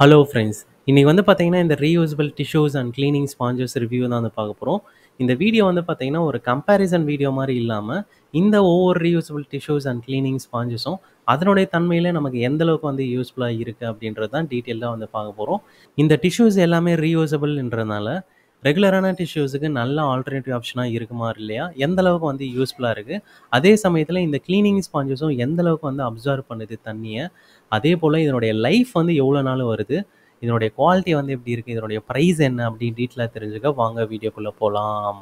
Hello friends. இன்னைக்கு வந்து பார்த்தீங்கன்னா, இந்த reusable tissues and cleaning sponges review தான் வந்து பார்க்க போறோம். இந்த வீடியோ வந்து பார்த்தீங்கன்னா, ஒரு கம்பேரிசன் வீடியோ மாரி இல்லாம, இந்த ஒவ்வொரு ரீயூசபிள் டிஷ்யூஸ் அண்ட் கிளீனிங் ஸ்பாஞ்சஸும் அதனுடைய தன்மையில நமக்கு எந்த அளவுக்கு வந்து யூஸ்ஃபுல்லா இருக்கு அப்படின்றது தான் டீட்டெயில்டா வந்து பார்க்க போறோம். இந்த டிஷ்யூஸ் எல்லாமே ரீயூசபிள்ன்றனால, ரெகுலரான டிஷ்யூஸுக்கு நல்ல ஆல்டர்னேட்டிவ் ஆப்ஷனா இருக்குமா இல்லையா? எந்த அளவுக்கு வந்து யூஸ்ஃபுல்லா இருக்கு? அதே சமயத்தில இந்த கிளீனிங் ஸ்பாஞ்சஸும் எந்த அளவுக்கு வந்து அப்சார்ப் பண்ணுது தண்ணிய? அதேபோல இதனுடைய லைஃப் வந்து எவ்வளோ நாள் வருது? இதனுடைய குவாலிட்டி வந்து எப்படி இருக்கு? இதனுடைய பிரைஸ் என்ன? அப்படின்னு டீட்டெயிலா தெரிஞ்சுக்க வாங்க வீடியோக்குள்ள போலாம்.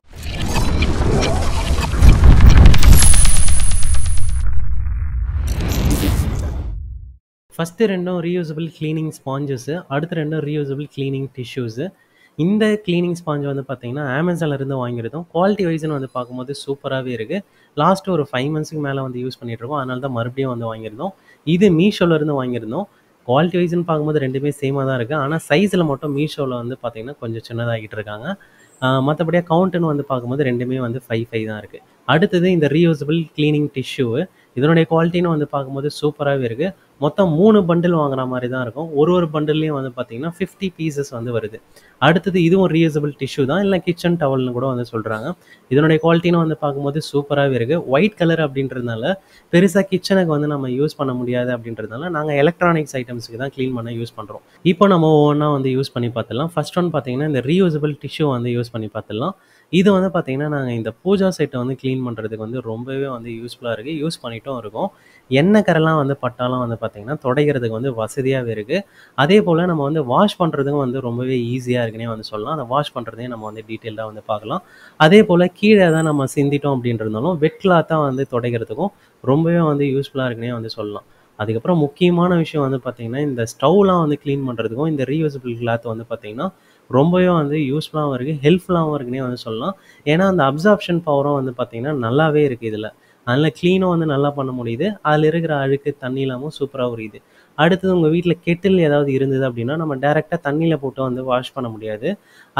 ஃபர்ஸ்ட்டு 2ம் ரீயூசபிள் கிளீனிங் ஸ்பாஞ்சஸு. அடுத்த 2ம் ரீயூசபிள் கிளீனிங் டிஷ்யூஸு. இந்த கிளீனிங் ஸ்பாஞ்ச் வந்து பார்த்தீங்கன்னா, Amazonலேருந்து வாங்கியிருந்தோம். குவாலிட்டி வைஸ்ன்னு வந்து பார்க்கும்போது சூப்பராவே இருக்கு. லாஸ்ட் ஒரு 5 மந்த்ஸ்க்கு மேல வந்து யூஸ் பண்ணிட்டுருக்கோம். அதனால தான் மறுபடியும் வந்து வாங்கியிருந்தோம். இது மீஷோலேருந்து வாங்கியிருந்தோம். குவாலிட்டி வைஸ்ன்னு பார்க்கும்போது 2மே சேமா தான் இருக்கு. ஆனா சைஸ்ல மட்டும் மீஷோல வந்து பார்த்தீங்கன்னா, கொஞ்சம் சின்னதாக்கிட்டு இருக்காங்க. மத்தபடியா கவுண்ட்டுன்னு வந்து பார்க்கும்போது 2மே வந்து 5 தான் இருக்கு. அடுத்தது இந்த ரீயூசபிள் கிளீனிங் டிஷ்யூவு. இதனுடைய குவாலிட்டின்னு வந்து பார்க்கும்போது சூப்பராவே இருக்கு. மொத்தம் 3 பண்டில் வாங்குற மாரி தான் இருக்கும். ஒரு பண்டில்லயும் வந்து பார்த்தீங்கன்னா, 50 பீசஸ் வந்து வருது. அடுத்தது இதுவும் ரீயூசபிள் டிஷ்யூ தான். இல்ல கிச்சன் டவல்னு கூட வந்து சொல்றாங்க. இதனுடைய குவாலிட்டின்னு வந்து பார்க்கும்போது சூப்பராவே இருக்கு. ஒயிட் கலர் அப்படின்றதுனால, பெருசா கிச்சனுக்கு வந்து நம்ம யூஸ் பண்ண முடியாது அப்படின்றதுனால, நாங்க எலக்ட்ரானிக்ஸ் ஐட்டம்ஸ்க்கு தான் கிளீன் பண்ண யூஸ் பண்றோம். இப்போ நம்ம ஒவ்வொன்னா வந்து யூஸ் பண்ணி பார்த்துடலாம். ஃபர்ஸ்ட் ஒன் பார்த்தீங்கன்னா, இந்த ரீயூசபிள் டிஷ்யூ வந்து யூஸ் பண்ணி பார்த்துடலாம். இது வந்து பார்த்தீங்கன்னா, நாங்க இந்த பூஜா செட்ட வந்து கிளீன் பண்றதுக்கு வந்து ரொம்பவே வந்து யூஸ்ஃபுல்லா இருக்கு. யூஸ் பண்ணிட்டும் இருக்கோம். எண்ணெய் கறைலாம் வந்து பட்டாலும் வந்து பார்த்தீங்கன்னா, துடைக்கிறதுக்கு வந்து வசதியாவே இருக்கு. அதேபோல நம்ம வந்து வாஷ் பண்றதுக்கும் வந்து ரொம்பவே ஈஸியா இருக்குன்னே வந்து சொல்லலாம். அந்த வாஷ் பண்றதையும் நம்ம வந்து டீட்டெயில்டா வந்து பார்க்கலாம். அதேபோல கீழ ஏதாவது நம்ம சிந்திட்டோம் அப்படின்ருந்தாலும், வெட் கிளாத்தா வந்து துடைக்கிறதுக்கும் ரொம்பவே வந்து யூஸ்ஃபுல்லா இருக்குன்னே வந்து சொல்லலாம். அதுக்கப்புறம் முக்கியமான விஷயம் வந்து பார்த்தீங்கன்னா, இந்த ஸ்டவ்லாம் வந்து கிளீன் பண்றதுக்கும் இந்த ரீயூசபிள் கிளாத் வந்து பார்த்தீங்கன்னா, ரொம்பவே வந்து யூஸ்ஃபுல்லாவும் இருக்கு, ஹெல்ப்ஃபுல்லாவும் இருக்குன்னே வந்து சொல்லலாம். ஏன்னா, அந்த அப்சார்ப்ஷன் பவரும் வந்து பார்த்தீங்கன்னா, நல்லாவே இருக்கு இதுல. அதனால கிளீனும் வந்து நல்லா பண்ண முடியுது. அதுல இருக்கிற அழுக்கு தண்ணி இல்லாம சூப்பரா உரியுது. அடுத்தது உங்க வீட்ல கெட்டில் ஏதாவது இருந்தது அப்படின்னா, நம்ம டைரக்ட்டா தண்ணீல போட்டு வந்து வாஷ் பண்ண முடியாது.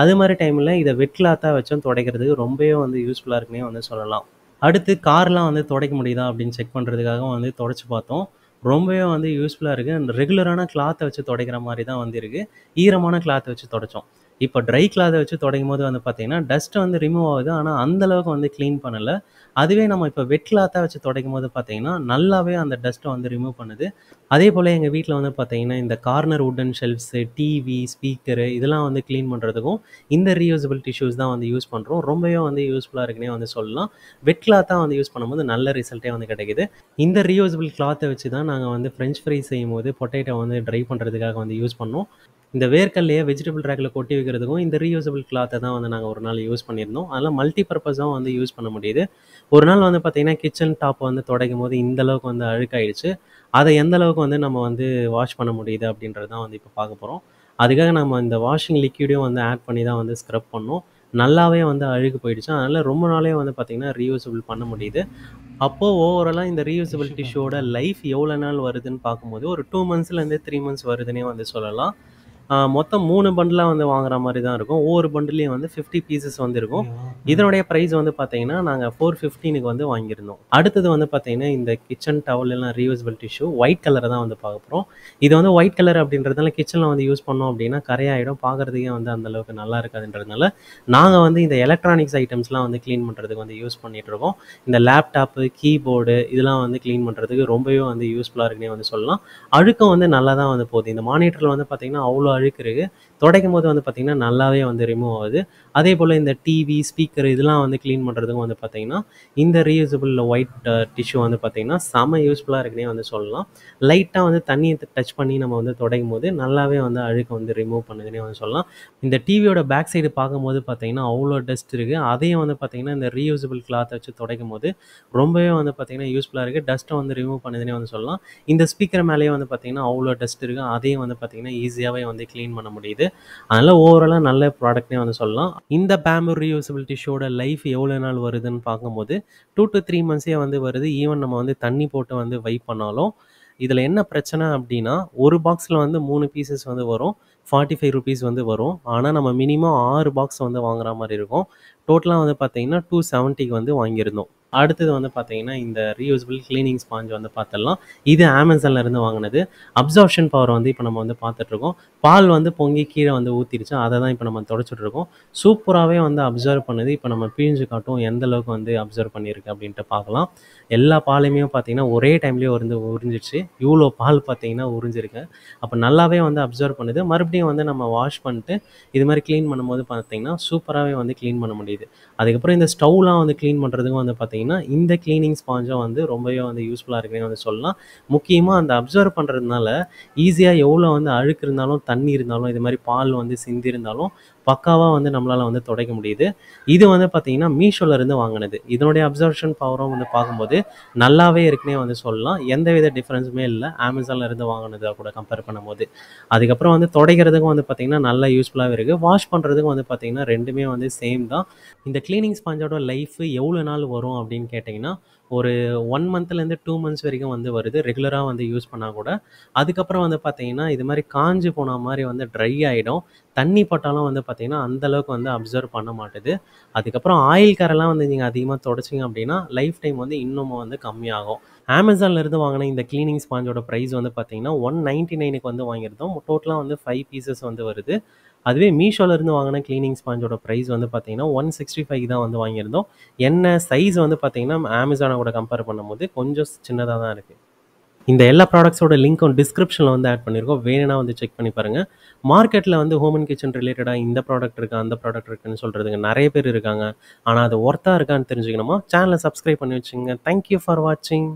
அது மாரி டைம்ல இத வெட் கிளாத்தா வச்சும் துடைக்கிறதுக்கு ரொம்பவே வந்து யூஸ்ஃபுல்லா இருக்குன்னே வந்து சொல்லலாம். அடுத்து கார்லாம் வந்து துடைக்க முடியுதா அப்படின்னு செக் பண்றதுக்காக வந்து துடைச்சு பார்த்தோம். ரொம்பவே வந்து யூஸ்ஃபுல்லா இருக்கு. அந்த ரெகுலரான கிளாத்த வச்சு துடைக்கிற மாரி தான் வந்து இருக்கு. ஈரமான கிளாத்த வச்சு துடைச்சோம். இப்போ ட்ரை கிளாத்த வச்சு துடைக்கும்போது வந்து பார்த்தீங்கன்னா, டஸ்ட் வந்து ரிமூவ் ஆகுது. ஆனா அந்த அளவுக்கு வந்து கிளீன் பண்ணல. அதுவே நம்ம இப்போ வெட் கிளாத்தா வச்சு துடைக்கும்போது பார்த்தீங்கன்னா, நல்லாவே அந்த டஸ்ட்ட வந்து ரிமூவ் பண்ணுது. அதேபோல எங்க வீட்ல வந்து பார்த்தீங்கன்னா, இந்த corner wooden shelves, TV, speaker இதெல்லாம் வந்து கிளீன் பண்றதுக்கும் இந்த ரீயூசபிள் டிஷ்யூஸ் தான் வந்து யூஸ் பண்றோம். ரொம்பவே வந்து யூஸ்ஃபுல்லா இருக்குன்னே வந்து சொல்லலாம். வெட் கிளாத்தா வந்து யூஸ் பண்ணும்போது நல்ல ரிசல்ட்டே வந்து கிடைக்குது. இந்த ரீயூசபிள் கிளாத்த வச்சு தான் நாங்க வந்து ஃப்ரெஞ்ச் ஃப்ரைஸ் செய்யும்போது பொட்டேட்டோ வந்து ட்ரை பண்றதுக்காக வந்து யூஸ் பண்ணோம். இந்த வேர்க்கடலைய வெஜிடபிள் ரேக்ல கொட்டி வைக்கிறதுக்கும் இந்த ரீயூசபிள் கிளாத்த தான் வந்து நாங்க ஒரு நாள் யூஸ் பண்ணியிருந்தோம். அதெல்லாம் மல்டி பர்ப்பஸாவும் வந்து யூஸ் பண்ண முடியுது. ஒரு நாள் வந்து பார்த்தீங்கன்னா, கிச்சன் டாப் வந்து துடைக்கும்போது இந்த அளவுக்கு வந்து அழுக்காயிடுச்சு. அத எந்த அளவுக்கு வந்து நம்ம வந்து வாஷ் பண்ண முடியுது அப்படின்றது தான் வந்து இப்ப பார்க்க போறோம். அதுக்காக நம்ம இந்த வாஷிங் லிக்விடையும் வந்து ஆட் பண்ணி தான் வந்து ஸ்க்ரப் பண்ணோம். நல்லாவே வந்து அழுக்கு போயிடுச்சு. அதனால ரொம்ப நாளே வந்து பார்த்தீங்கன்னா, ரீயூசபிள் பண்ண முடியுது. அப்போ ஓவராலா இந்த ரீயூசபிள் டிஷ்யூவோட லைஃப் எவ்வளோ நாள் வருதுன்னு பார்க்கும்போது, ஒரு 2 மந்த்ஸ்லேருந்து 3 மந்த்ஸ் வருதுன்னே வந்து சொல்லலாம். மொத்தம் 3 பண்டிலா வந்து வாங்குற மாரி தான் இருக்கும். ஒவ்வொரு பண்டில்லயும் வந்து 50 பீசஸ் வந்து இருக்கும். இதனுடைய பிரைஸ் வந்து பார்த்தீங்கன்னா, நாங்க 415க்கு வந்து வாங்கியிருந்தோம். அடுத்தது வந்து பார்த்தீங்கன்னா, இந்த கிச்சன் டவல் எல்லாம் ரீயூசபிள் டிஷ்யூ ஒயிட் கலர தான் வந்து பார்க்க போறோம். இது வந்து ஒயிட் கலர் அப்படின்றதுனால கிச்சன்ல வந்து யூஸ் பண்ணோம் அப்படின்னா கரையாயிடும். பார்க்கறதுக்கே வந்து அந்த அளவுக்கு நல்லா இருக்காதுன்றதுனால, நாங்க வந்து இந்த எலக்ட்ரானிக்ஸ் ஐட்டம்ஸ்லாம் வந்து கிளீன் பண்றதுக்கு வந்து யூஸ் பண்ணிட்டு இருக்கோம். இந்த லேப்டாப்பு, கீபோர்டு இதெல்லாம் வந்து கிளீன் பண்றதுக்கு ரொம்பவே வந்து யூஸ்ஃபுல்லா இருக்குன்னே வந்து சொல்லலாம். அழுக்கும் வந்து நல்லா தான் வந்து போகுது. இந்த மானிட்டர்ல வந்து பார்த்தீங்கன்னா, அவ்வளோ அழுக்கு இருக்கு. துடைக்கும்போது வந்து பார்த்தீங்கன்னா, நல்லாவே வந்து ரிமூவ் ஆகுது. அதேபோல இந்த டிவி, ஸ்பீக்கர் இதெல்லாம் வந்து கிளீன் பண்றதுக்கும் வந்து பார்த்தீங்கன்னா, இந்த ரீயூசபிள் ஒயிட் டிஷ்யூ வந்து பார்த்தீங்கன்னா, செம யூஸ்ஃபுல்லா இருக்குன்னே வந்து சொல்லலாம். லைட்டா வந்து தண்ணிய டச் பண்ணி நம்ம வந்து துடைக்கும்போது, நல்லாவே வந்து அழுக்க வந்து ரிமூவ் பண்ணுதுன்னே வந்து சொல்லலாம். இந்த டிவியோட பேக் சைடு பார்க்கும்போது பார்த்தீங்கன்னா, அவ்வளோ டஸ்ட் இருக்கு. அதையும் வந்து பார்த்தீங்கன்னா, இந்த ரீயூசபிள் கிளாத்த வச்சு துடைக்கும்போது, ரொம்பவே வந்து பார்த்தீங்கன்னா, யூஸ்ஃபுல்லா இருக்கு. டஸ்ட்ட வந்து ரிமூவ் பண்ணுதுன்னே வந்து சொல்லலாம். இந்த ஸ்பீக்கர் மேலேயே வந்து பார்த்தீங்கன்னா, அவ்வளோ டஸ்ட் இருக்கு. அதையும் வந்து பார்த்தீங்கன்னா, ஈஸியாவே வந்து கிளீன் பண்ண முடியுது. அதனால ஓவராலா நல்ல ப்ராடக்ட்னே வந்து சொல்லலாம். இந்த பேம்பு ரீயூசபிள் டிஷ்யூவோட லைஃப் எவ்வளோ நாள் வருதுன்னு பார்க்கும்போது, 2 to 3 மந்த்ஸே வந்து வருது. ஈவன் நம்ம வந்து தண்ணி போட்டு வந்து வைப் பண்ணாலும், இதில என்ன பிரச்சனை அப்டின்னா, ஒரு பாக்ஸ்ல வந்து 3 பீசஸ் வந்து வரும். ₹45 வந்து வரும். ஆனா நம்ம மினிமம் 6 பாக்ஸ் வந்து வாங்குற மாரி இருக்கும். டோட்டலா வந்து பார்த்தீங்கன்னா, 270க்கு வந்து வாங்கியிருந்தோம். அடுத்தது வந்து பார்த்தீங்கன்னா, இந்த ரீயூசபிள் கிளீனிங் ஸ்பாஞ்ச் வந்து பார்த்துடலாம். இது Amazonல இருந்து வாங்குனது. அப்சார்ப்ஷன் பவர் வந்து இப்ப நம்ம வந்து பார்த்துட்டுருக்கோம். பால் வந்து பொங்கி கீழ வந்து ஊத்திருச்சு. அத தான் இப்ப நம்ம தொடச்சுட்டு இருக்கோம். சூப்பராவே வந்து அப்சர்வ் பண்ணுது. இப்ப நம்ம பிழிஞ்சு காட்டுவோம். எந்த அளவுக்கு வந்து அப்சர்வ் பண்ணியிருக்கு அப்படின்ட்டு பார்க்கலாம். எல்லா பாலையுமே பார்த்தீங்கன்னா, ஒரே டைம்லயே வந்து உறிஞ்சிருச்சு. இவ்ளோ பால் பார்த்தீங்கன்னா உறிஞ்சிருக்கு. அப்ப நல்லாவே வந்து அப்சர்வ் பண்ணுது. மறுபடியும் வந்து நம்ம வாஷ் பண்ணிட்டு, இது மாரி கிளீன் பண்ணும்போது பார்த்தீங்கன்னா, சூப்பராவே வந்து கிளீன் பண்ண முடியுது. அதுக்கப்புறம் இந்த ஸ்டவ்லாம் வந்து கிளீன் பண்ணுறதுக்கும் வந்து பார்த்தீங்கன்னா, இந்த கிளீனிங் ஸ்பாஞ்சும் வந்து ரொம்பவே வந்து யூஸ்ஃபுல்லா இருக்குன்னே வந்து சொல்லலாம். முக்கியமா அந்த அப்சர்வ் பண்ணுறதுனால, ஈஸியா எவ்வளோ வந்து அழுக்கு இருந்தாலும், தண்ணி இருந்தாலும், இது மாரி பால் வந்து சிந்தியிருந்தாலும், பக்காவா வந்து நம்மளால வந்து துடைக்க முடியுது. இது வந்து பார்த்தீங்கன்னா, மீஷோல இருந்து வாங்குனது. இதனுடைய அப்சர்ப்ஷன் பவரும் வந்து பார்க்கும்போது, நல்லாவே இருக்குன்னே வந்து சொல்லலாம். எந்தவித டிஃபரன்ஸுமே இல்ல. Amazonல இருந்து வாங்குனத கூட கம்பேர் பண்ணும்போது. அதுக்கப்புறம் வந்து துடைக்கிறதுக்கும் வந்து பார்த்தீங்கன்னா, நல்லா யூஸ்ஃபுல்லாவே இருக்கு. வாஷ் பண்ணுறதுக்கும் வந்து பார்த்தீங்கன்னா, 2மே வந்து சேம் தான். இந்த கிளீனிங் ஸ்பாஞ்சோட லைஃப் எவ்வளோ நாள் வரும் அப்படின்னு கேட்டிங்கன்னா, ஒரு 1 மந்த்லேருந்து 2 மந்த்ஸ் வரைக்கும் வந்து வருது. ரெகுலரா வந்து யூஸ் பண்ணா கூட. அதுக்கப்புறம் வந்து பார்த்தீங்கன்னா, இது மாரி காஞ்சு போன மாரி வந்து ட்ரை ஆயிடும். தண்ணி பட்டாலும் வந்து பார்த்தீங்கன்னா, அந்த அளவுக்கு வந்து அப்சர்வ் பண்ண மாட்டுது. அதுக்கப்புறம் ஆயில் கேரெல்லாம் வந்து நீங்க அதிகமா தொடச்சீங்க அப்படின்னா, லைஃப் டைம் வந்து இன்னமும் வந்து கம்மியாகும். Amazonல இருந்து வாங்குன இந்த கிளீனிங் ஸ்பாஞ்சோட பிரைஸ் வந்து பார்த்தீங்கன்னா, 199க்கு வந்து வாங்கியிருந்தோம். டோட்டலா வந்து 5 பீசஸ் வந்து வருது. அதுவே மீஷோல இருந்து வாங்குன கிளீனிங் ஸ்பாஞ்சோட பிரைஸ் வந்து பார்த்தீங்கன்னா, 165 தான் வந்து வாங்கியிருந்தோம். என்ன சைஸ் வந்து பார்த்தீங்கன்னா, Amazonஓட கம்பேர் பண்ணும்போது கொஞ்சம் சின்னதா தான் இருக்கு. இந்த எல்லா ப்ராடக்ட்ஸோட லிங்க்கும் டிஸ்கிரிப்ஷன்ல வந்து ஆட் பண்ணியிருக்கோம். வேணும்னா வந்து செக் பண்ணி பாருங்க. மார்க்கெட்ல வந்து ஹோம் அண்ட் கிச்சன் ரிலேட்டடா இந்த ப்ராடக்ட் இருக்கு, அந்த ப்ராடக்ட் இருக்குன்னு சொல்றதுக்கு நெறைய பேர் இருக்காங்க. ஆனா அது ஒர்த்தா இருக்கான்னு தெரிஞ்சுக்கணுமா, சேனல சப்ஸ்கிரைப் பண்ணி வச்சுக்கங்க. தேங்க் யூ ஃபார் வாட்சிங்.